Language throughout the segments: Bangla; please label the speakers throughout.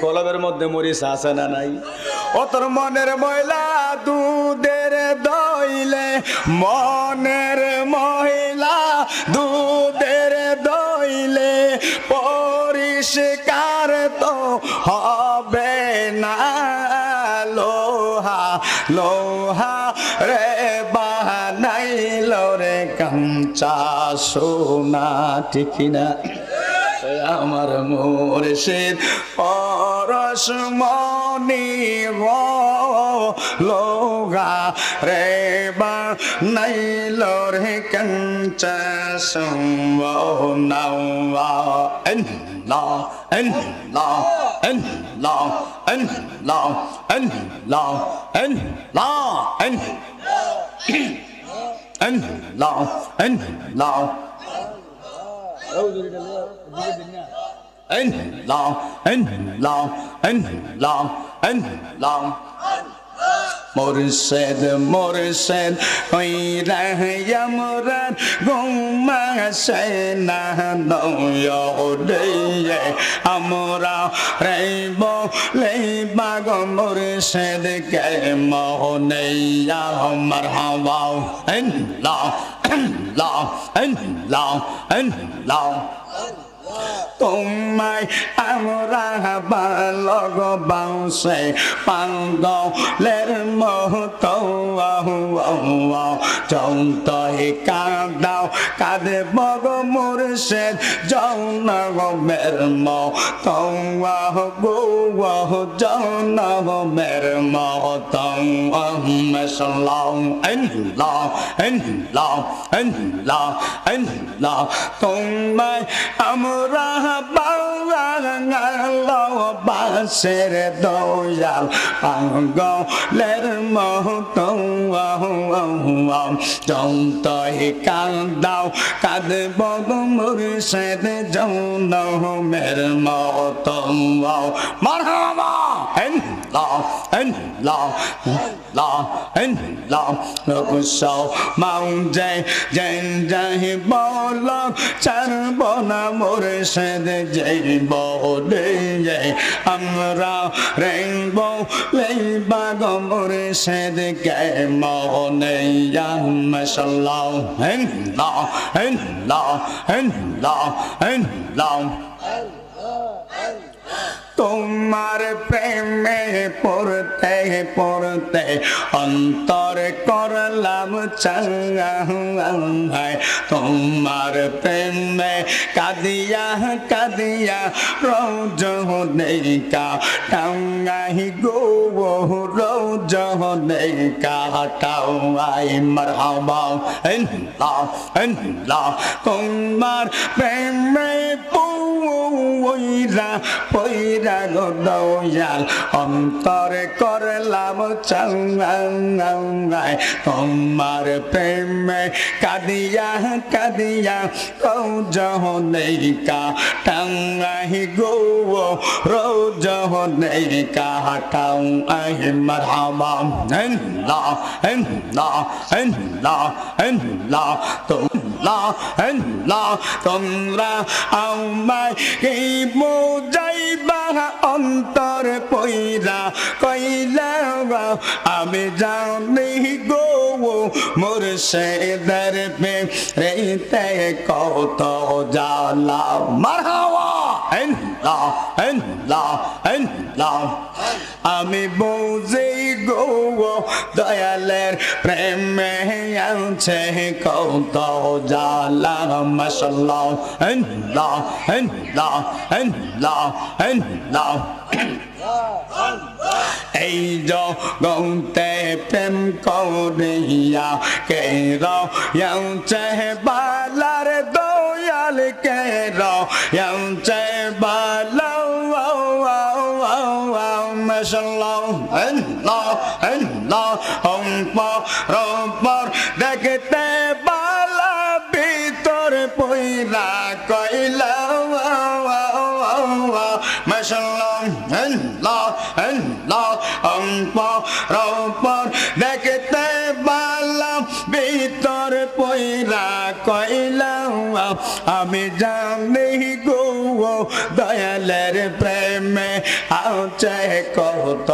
Speaker 1: কলবের মধ্যে মরিচ আছে না নাই? ও তোর মনের ময়লা দুধের দইলে, মনের মহিলা দুধের দইলে পরিষ্কার তো হবে না। লোহা লোহা রে বানাইল রে কাঞ্চা সোনা, ঠিক না? আমার মুর্শিদ পরশমণি লোহা রে বানাইল রে কাঞ্চা সোনা। Allah, Allah, Allah, Allah, Allah, Allah, Allah, মুর্শিদ মুর্শিদ কইরা আমরার ঘুমাসে না নয়রে, আমরা রেব লেবা গো মুর্শিদ কে মোহনে মারহাবা। আল্লাহ আল্লাহ আল্লাহ আল্লাহ, তোমায় আমরা ভালোবাসে পাগলের মতো, যতই কাঁদাও কাঁদব গো মুর্শিদ জনমের মতো, জনমের মতো। সাল্লাল্লাহু আল্লাহ আল্লাহ আল্লাহ, তোমায় আমরা ভালোবাসের দয়াল পাগলের মতো, যতই কাঁদাও কাঁদব গো মুর্শিদ জনমের মতো। মারহাবা আল্লাহ আল্লাহ আল্লাহ আল্লাহ, নকশা মাউজে জেন যাহি বল ছাড়ব না মুর্শিদ যাইব রে, আমরা রেব লেবা গো মুর্শিদ কে মোহনে সাল্লাল্লাহু আল্লাহ আল্লাহ আল্লাহ আল্লাহ। তোমার প্রেমে পড়তে পড়তে অন্তর করলাম চাঙ্গাই, তোমার প্রেমে কাঁদিয়া কাঁদিয়া রোজনে কাটাই গো, রোজনে কাটাই। মারহাবা আল্লাহ আল্লাহ, তোমার প্রেমে পইরা পইরা গো দয়াল অন্তরে করলাম চাঙ্গাই, তোমার প্রেমে কাঁদিয়া কাঁদিয়া রোজনে কাটাই গো, রোজনে কাটাই। মারহাবা আল্লাহ আল্লাহ আল্লাহ আল্লাহ, তোমরা আল্লাহ তোমরা আমায় কি বুঝাইবা অন্তর পইরা কইলা, আমি জানি গো মুর্শিদের প্রেমেতে কত জ্বালা। মারহাবা আল্লাহ আল্লাহ আল্লাহ, আমি বুঝি গো দয়ালের প্রেমে আছে কত জ্বালা। মাশাআল্লাহ আল্লাহ আল্লাহ আল্লাহ আল্লাহ। এই জগতে প্রেম করিয়া কে রয়েছে বালার দয়াল, কে রয়েছে বালা। মাশাআল্লাহ আল্লাহ আল্লাহ, পর দেখতে বালা ভিতর পইরা কইলা। মাশাআল্লাহ আল্লাহ আল্লাহ, পর দেখতে বালা ভিতর পইরা কইলা, আমি জানি গো দয়াল ছেলের প্রেমে আছে কত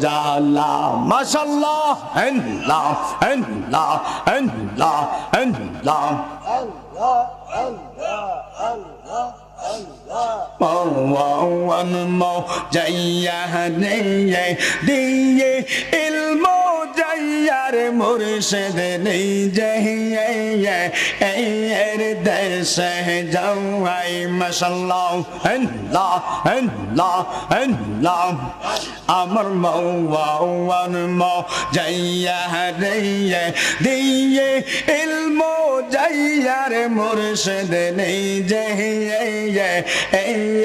Speaker 1: জ্বালা মাশাআল্লাহ আল্লাহ আল্লাহ আল্লাহ আল্লাহ দিয়ে ইলমো যাইয়ার মুর্শিদ নেই এর দেশে যাওয়াই মাশাআল্লাহ আল্লাহ আল্লাহ আল্লাহ আমার মওয়ান যাইয়া রে দিয়ে ইলমো যাইয়ার মুর্শিদ নেই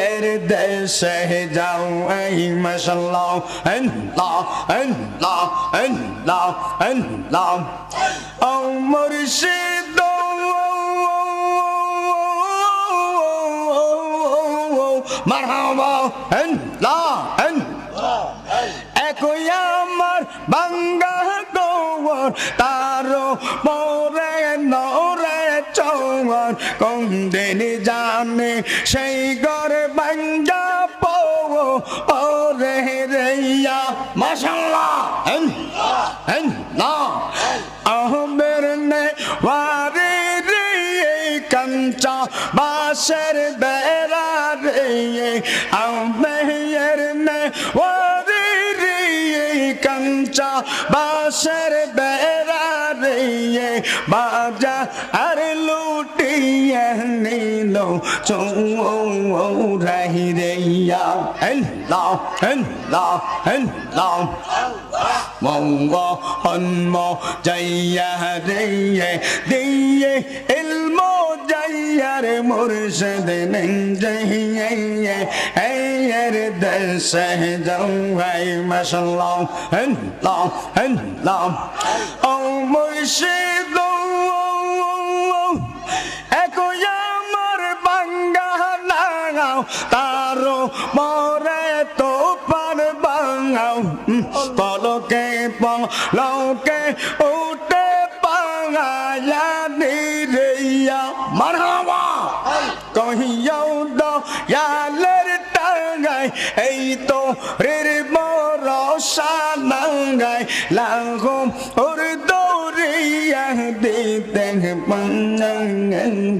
Speaker 1: এর দেশে যাওয়াই মাশাআল্লাহ আল্লাহ আল্লাহ আল্লাহ আল্লাহ ও মুর্শিদ মারহাবা আল্লাহ আল্লাহ একই আমার বাঙ্গা দোয়ার তারো পরে নরে চৌর কোন দিন জানে সেই ঘর বাঙ্গা পো ওরে রেয়া মাশাআল্লাহ আল্লাহ আহমের নে ওয়ারে রে কাঞ্চা বাসের বেড়া রে আহমের নে ওয়ারে রে কাঞ্চা বাসের বেড়া রে বাজা আর লুটিয়ে নিল চৌরাহি রে আল্লাহ আল্লাহ আল্লাহ মঙ্গো হন্ম যাইয়া রে দিয়ে ইলমো যাইয়া রে মুর্শিদ নেই যাইয়া এর দেশে যাওয়াই মাশাআল্লাহ আল্লাহ আল্লাহ ও মুর্শিদ একই আমার বাঙ্গা লাগাও তারো মরে তো পার বাঙাও পলকে পলকে উঠে পাঙায়া নিরেয়া মারহাবা কহিয়াও দয়ালের টাঙ্গাই এই তো রের ভরসা নাঙ্গাই লাখো ওর দৌড়িয়া দিতে পাঙ্গিরেয়া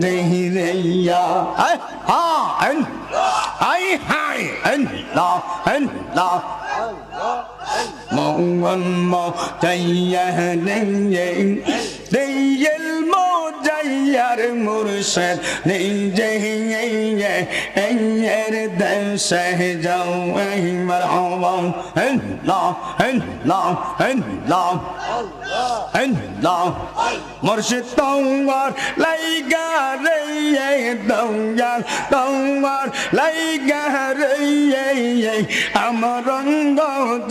Speaker 1: আই হাই আল্লাহ আল্লাহ মন মো যাইয়া দিল মো যাইয়ার মুর্শিদ নেই এর দেশে যাওয়াই মারহাবা আল্লাহ আল্লাহ আল্লাহ আল্লাহ মুর্শিদ তোমার লাইগা রে দয়াল তোমার লাইগা রে আমার রঙ্গ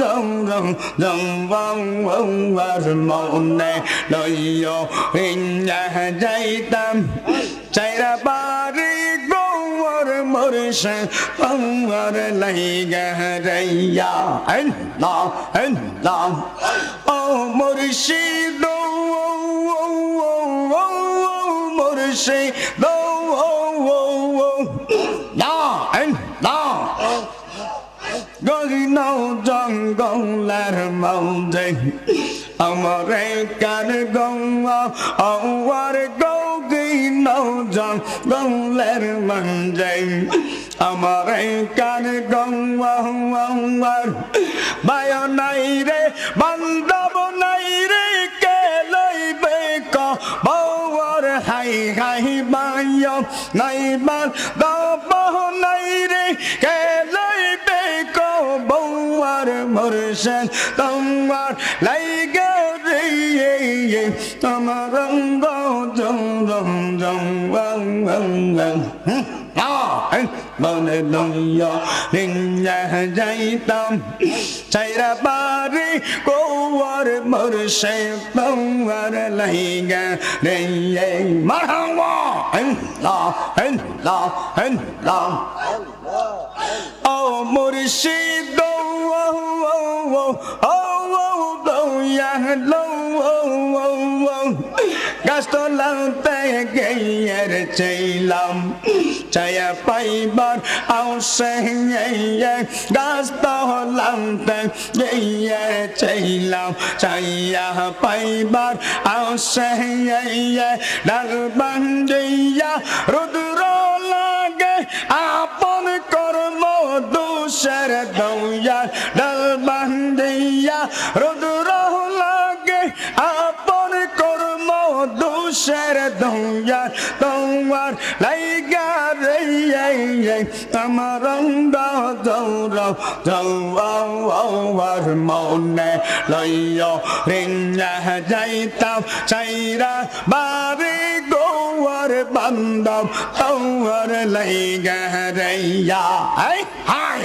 Speaker 1: জঙ্গর মনে লইয় যাইতাম চাইরা বাড়ি গোর মুর্শিদ তোমার লাইগা রে আল্লাহ আল্লাহ ও মুর্শিদ মুর্শিদ গহিনাও জঙ্গলের মধ্যে আমার কার গঙ্গা আমার গহিনাও জঙ্গলের মধ্যে আমার কার গঙ্গা আমার বায় নাই রে বান্ধব নাই রে কে লইবে বৌর হাই হাই বায় নাই বান্ধব নাই রে কে লইবে বৌর মুর্শিদ তোমার লাইগা রে তোমার রঙ্গ মনে লইয়া রিঙ্গা যাইতাম চাইরা বাড়ি গোর মুর্শিদ তোমার লাইগা রে মারহাবা আল্লাহ আল্লাহ আল্লাহ ও মুর্শিদ গাছতলাতে গিয়ে চাইলাম চাইয়া পাইবার আওসে গাস্ত লামতে গিয়ে চাইলাম চাইয়া পাইবার আওসে ডাল বাঙ্গিয়া রুদ্র লাগে আপন কর্ম দোষের দৌয়া ডাল বাঙ্গিয়া রুদ্র লাগে আপন কর্ম দোষের দৌয়া তোমার লাইগা রে আমার রঙ্গ দৌড় দৌড়ার মনে লইয়া রিঙ্গা যাইতাম চাইরা বাড়ি গোয়ার বান্ধব তোমার লাইগা রে হাই হাই